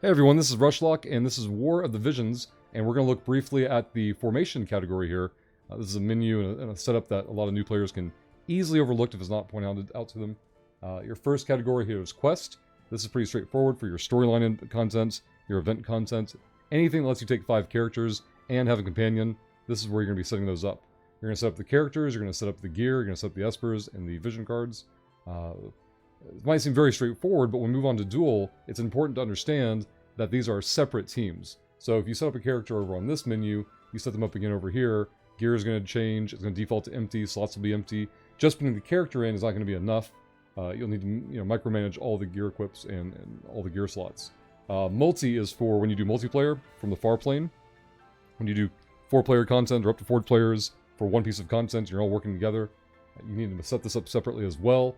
Hey everyone, this is Rushlock, and this is War of the Visions, and we're going to look briefly at the formation category here. This is a menu and a setup that a lot of new players can easily overlook if it's not pointed out to them. Your first category here is Quest. This is pretty straightforward for your storyline content, your event content, anything that lets you take 5 characters and have a companion. This is where you're going to be setting those up. You're going to set up the characters, you're going to set up the gear, you're going to set up the espers and the vision cards. It might seem very straightforward, but when we move on to Duel, it's important to understand that these are separate teams. So if you set up a character over on this menu, you set them up again over here, gear is going to change, it's going to default to empty, slots will be empty. Just putting the character in is not going to be enough. You'll need to micromanage all the gear equips and all the gear slots. Multi is for when you do multiplayer from the far plane. When you do 4-player content or up to 4 players for one piece of content, you're all working together. You need to set this up separately as well.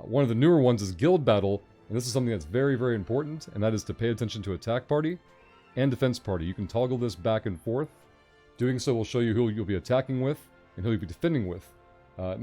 One of the newer ones is Guild Battle, and this is something that's very, very important, and that is to pay attention to attack party and defense party. You can toggle this back and forth. Doing so will show you who you'll be attacking with and who you'll be defending with. It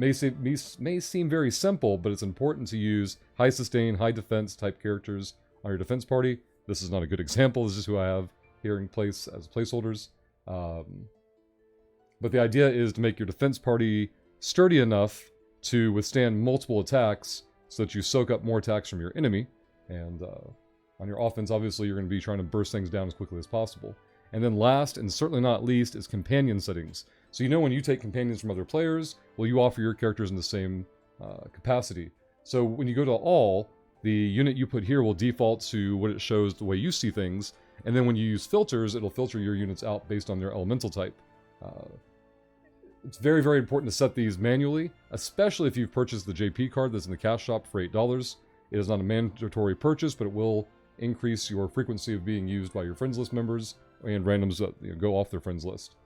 may seem very simple, but it's important to use high sustain, high defense type characters on your defense party. This is not a good example, this is who I have here in place as placeholders. But the idea is to make your defense party sturdy enough to withstand multiple attacks so that you soak up more attacks from your enemy. And on your offense, obviously, you're going to be trying to burst things down as quickly as possible. And then last, and certainly not least, is companion settings. So you know when you take companions from other players, well, you offer your characters in the same capacity. So when you go to all, the unit you put here will default to what it shows the way you see things. And then when you use filters, it'll filter your units out based on their elemental type. It's very, very important to set these manually, especially if you've purchased the JP card that's in the cash shop for $8. It is not a mandatory purchase, but it will increase your frequency of being used by your friends list members and randoms that go off their friends list.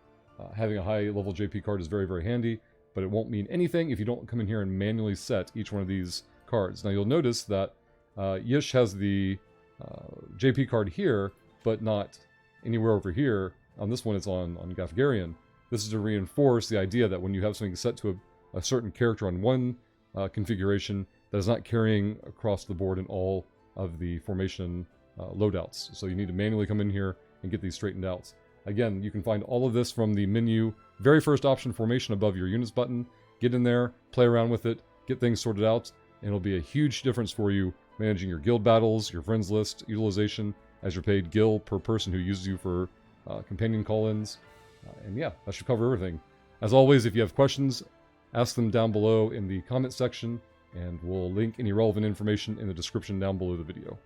Having a high level JP card is very, very handy, but it won't mean anything if you don't come in here and manually set each one of these cards. Now you'll notice that Yish has the JP card here, but not anywhere over here. On this one it's on Gafgarian. This is to reinforce the idea that when you have something set to a certain character on one configuration, that is not carrying across the board in all of the formation loadouts. So you need to manually come in here and get these straightened out. Again, you can find all of this from the menu, very first option, formation, above your units button. Get in there, play around with it, get things sorted out, and it'll be a huge difference for you managing your guild battles, your friends list utilization, as you're paid gil per person who uses you for companion call-ins. And yeah, that should cover everything. As always, if you have questions, ask them down below in the comment section, and we'll link any relevant information in the description down below the video.